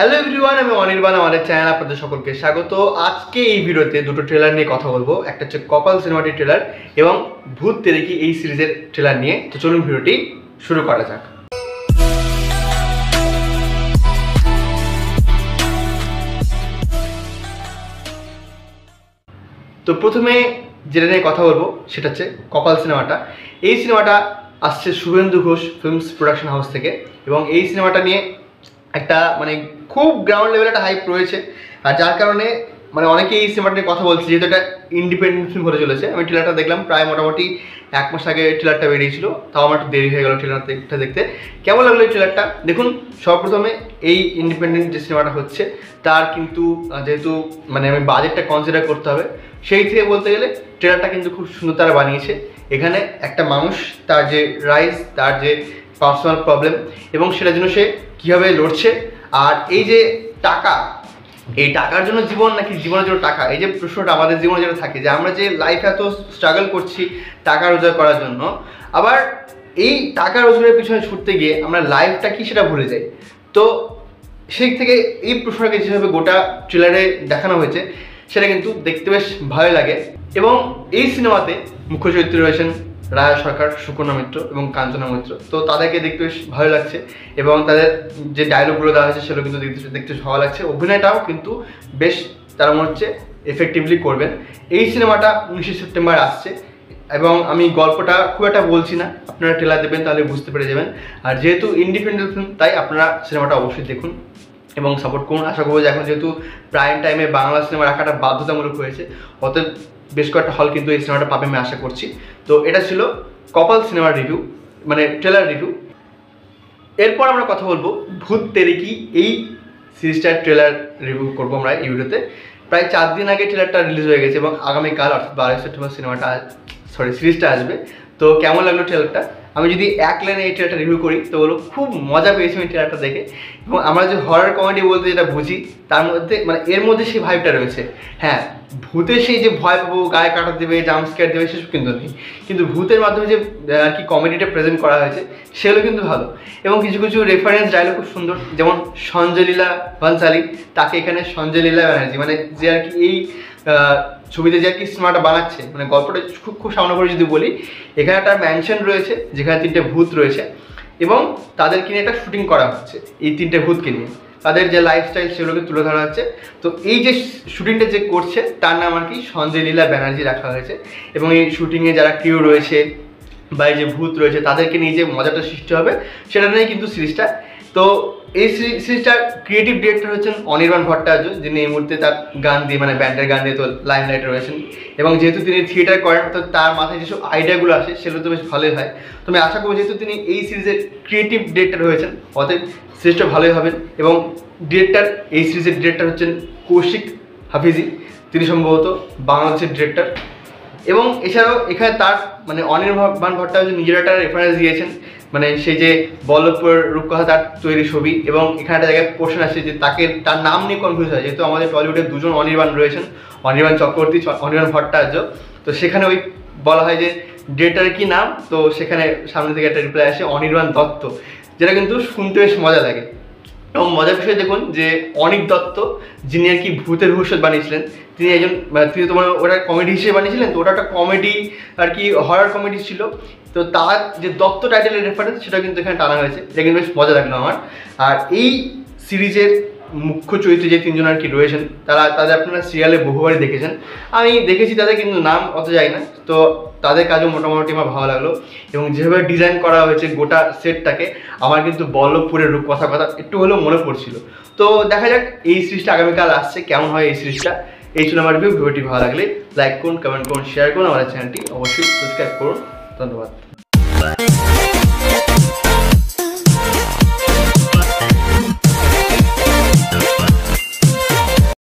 Hello everyone, আমি অনির্বাণ। আমাদের channel আপনাদের সকলকে স্বাগত। আজকে এই ভিডিওতে দুটো ট্রেলার নিয়ে কথা বলবো। একটা হচ্ছে কপাল সিনেমাটির ট্রেলার এবং ভূত তেরেকি এই সিরিজের ট্রেলার নিয়ে। তো চলুন ভিডিওটি শুরু করা যাক। তো প্রথমে যেটা নিয়ে কথা বলবো সেটা হচ্ছে কপাল সিনেমাটা। এই সিনেমাটা আসছে Suvendu Ghosh films production house থেকে এবং এই সিনেমাটা নিয়ে একটা খুব গ্রাউন্ড লেভেলে একটা হাইপ রয়েছে। আর যার কারণে অনেকেই এই সিনেমাটা নিয়ে কথা বলছে, যেহেতু একটা ইন্ডিপেন্ডেন্ট ফিল্ম হতে চলেছে। আমি ট্রেলারটা দেখলাম প্রায় মোটামুটি 1 মাস আগে ট্রেলারটা বেরিয়েছিল, তাও আমার একটু দেরি হয়ে গেল ট্রেলারটা দেখতে। কেমন লাগলো এই ট্রেলারটা দেখুন। সর্বপ্রথমে এই ইন্ডিপেন্ডেন্ট যে সিনেমাটা হচ্ছে তার কিন্তু যেহেতু আমি বাজেটটা কনসিডার করতে হবে, সেই থেকে বলতে গেলে ট্রেলারটা কিন্তু খুব সুন্দর তারা বানিয়েছে। এখানে একটা মানুষ তার যে রাইজ, তার যে পার্সোনাল প্রবলেম এবং সেটার জন্য সে কীভাবে লড়ছে, আর এই যে টাকা, এই টাকার জন্য জীবন নাকি জীবনের জন্য টাকা, এই যে প্রশ্নটা আমাদের জীবনে যেটা থাকে যে আমরা যে লাইফে এত স্ট্রাগল করছি টাকা রোজগার করার জন্য, আবার এই টাকা রোজগারের পিছনে ছুটতে গিয়ে আমরা লাইফটা কি সেটা ভুলে যাই। তো সেই থেকে এই প্রশ্নটাকে যেভাবে গোটা ট্রেলারে দেখানো হয়েছে সেটা কিন্তু দেখতে বেশ ভালো লাগে। এবং এই সিনেমাতে মুখ্য চরিত্রে রয়েছেন রায়া সরকার, সুকন্যা মিত্র এবং কাঞ্চনা মিত্র। তো তাদেরকে দেখতে বেশ ভালো লাগছে এবং তাদের যে ডায়লগগুলো দেওয়া হয়েছে সেগুলো কিন্তু দেখতে ভালো লাগছে। অভিনয়টাও কিন্তু বেশ তারা মনে হচ্ছে এফেক্টিভলি করবেন। এই সিনেমাটা 19 সেপ্টেম্বর আসছে এবং আমি গল্পটা খুব একটা বলছি না, আপনারা ট্রেলার দেবেন তাহলে বুঝতে পেরে যাবেন। আর যেহেতু ইন্ডিপেন্ডেন্ট ফিল্ম তাই আপনারা সিনেমাটা অবশ্যই দেখুন এবং সাপোর্ট করুন। আশা করবো যে এখন যেহেতু প্রাইম টাইমে বাংলা সিনেমা রাখাটা বাধ্যতামূলক হয়েছে, অতএব বেশ কয়েকটা হল কিন্তু এই সিনেমাটা পাবে আমি আশা করছি। তো এটা ছিল কপাল সিনেমার রিভিউ, ট্রেলার রিভিউ। এরপর আমরা কথা বলবো ভূত তেরেকি এই সিরিজটার ট্রেলার রিভিউ করবো আমরা এই ভিডিওতে। প্রায় 4 দিন আগে ট্রেলারটা রিলিজ হয়ে গেছে এবং আগামীকাল অর্থাৎ 12 সেপ্টেম্বর সিরিজটা আসবে। তো কেমন লাগলো ট্রেলারটা? আমি যদি এক লাইনে এই ট্রেলারটা রিভিউ করি তো বলো খুব মজা পেয়েছি আমি ট্রেলারটা দেখে। এবং আমরা যে হরর কমেডি বলতে যেটা বুঝি তার মধ্যে এর মধ্যে সেই ভাইবটা রয়েছে। হ্যাঁ, ভূতের সেই যে ভয় পাবো, গায়ে কাটা দেবে, জাম্প স্কেয়ার দেবে সেসব কিন্তু নেই, কিন্তু ভূতের মাধ্যমে যে আর কি কমেডিটা প্রেজেন্ট করা হয়েছে সেগুলো কিন্তু ভালো। এবং কিছু কিছু রেফারেন্স ডায়লগ খুব সুন্দর, যেমন সঞ্জয় লীলা ভানসালি, তাকে এখানে সঞ্জয় লীলা ব্যানার্জি যে আর কি এই ছবিতে যে আর কি সিনেমাটা বানাচ্ছে, গল্পটা খুব সামান্য করে যদি বলি, এখানে একটা ম্যানশন রয়েছে যেখানে 3টে ভূত রয়েছে এবং তাদেরকে নিয়ে একটা শুটিং করা হচ্ছে। এই 3টে ভূতকে নিয়ে তাদের যে লাইফস্টাইল সেগুলোকে তুলে ধরা হচ্ছে। তো এই যে শুটিংটা যে করছে তার নাম আর কি সঞ্জয় লীলা ব্যানার্জি রাখা হয়েছে। এবং এই শুটিংয়ে যারা ক্রিউ রয়েছে বা এই যে ভূত রয়েছে তাদেরকে নিয়ে যে মজাটা সৃষ্টি হবে সেটা নিয়েই কিন্তু সিরিজটা। তো এই সিরিজটার ক্রিয়েটিভ ডিরেক্টর হচ্ছেন অনির্বাণ ভট্টাচার্য, যিনি এই মুহূর্তে তার গান দিয়ে ব্যান্ডের গান দিয়ে তো লাইমলাইটে রয়েছেন। এবং যেহেতু তিনি থিয়েটার করেন তো তার মাথায় যেসব আইডিয়াগুলো আসে সেগুলো তো বেশ ভালোই হয়। তো আমি আশা করবো যেহেতু তিনি এই সিরিজের ক্রিয়েটিভ ডিরেক্টর হয়েছেন অতএব সিরিজটা ভালোই হবেন। এবং এই সিরিজের ডিরেক্টর হচ্ছেন কৌশিক হাফিজি, তিনি সম্ভবত বাংলাদেশের ডিরেক্টর। এবং এছাড়াও এখানে তার অনির্বাণ ভট্টাচার্য নিজের একটা রেফারেন্স দিয়েছেন, সেই যে বল্লভপুর রূপকথা তার তৈরি ছবি। এবং এখানে একটা জায়গায় প্রশ্ন আসছে যে তার নাম নিয়ে কনফিউজ হয়, যেহেতু আমাদের টলিউডে 2জন অনির্বাণ রয়েছেন, অনির্বাণ চক্রবর্তী, অনির্বাণ ভট্টাচার্য। তো সেখানে বলা হয় যে ডিরেক্টরের কী নাম, তো সেখানে সামনে থেকে একটা রিপ্লাই আসে অনির্বাণ দত্ত, যেটা কিন্তু শুনতে বেশ মজা লাগে। এবং মজার বিষয় দেখুন যে অনিক দত্ত, যিনি আর কি ভূতের ভবিষ্যৎ বানিয়েছিলেন, তিনি তিনি ওটা কমেডি হিসেবে বানিয়েছিলেন। তো ওটা একটা কমেডি আর কি হরর কমেডি ছিল। তো তার যে দত্ত টাইটেলের রেফারেন্স সেটা কিন্তু এখানে টানা হয়েছে, এটা কিন্তু বেশ মজা লাগলো আমার। আর এই সিরিজের মুখ্য চরিত্রে যে 3জন আর কি রয়েছেন তাদের আপনারা সিরিয়ালে বহুবারই দেখেছেন, আমি দেখেছি তাদের, কিন্তু নাম অত যায় না। তো তাদের কাজও মোটামুটি আমার ভালো লাগলো। এবং যেভাবে ডিজাইন করা হয়েছে গোটা সেটটাকে, আমার কিন্তু বল্লভপুরের রূপকথা একটু হলেও মনে পড়ছিল। তো দেখা যাক এই সিরিজটা আগামীকাল আসছে কেমন হয় এই সিরিজটা। এই ছিল আমার ভিডিওটি ভালো লাগলে লাইক করুন, কমেন্ট করুন, শেয়ার করুন, আমাদের চ্যানেলটি অবশ্যই সাবস্ক্রাইব করুন। ধন্যবাদ।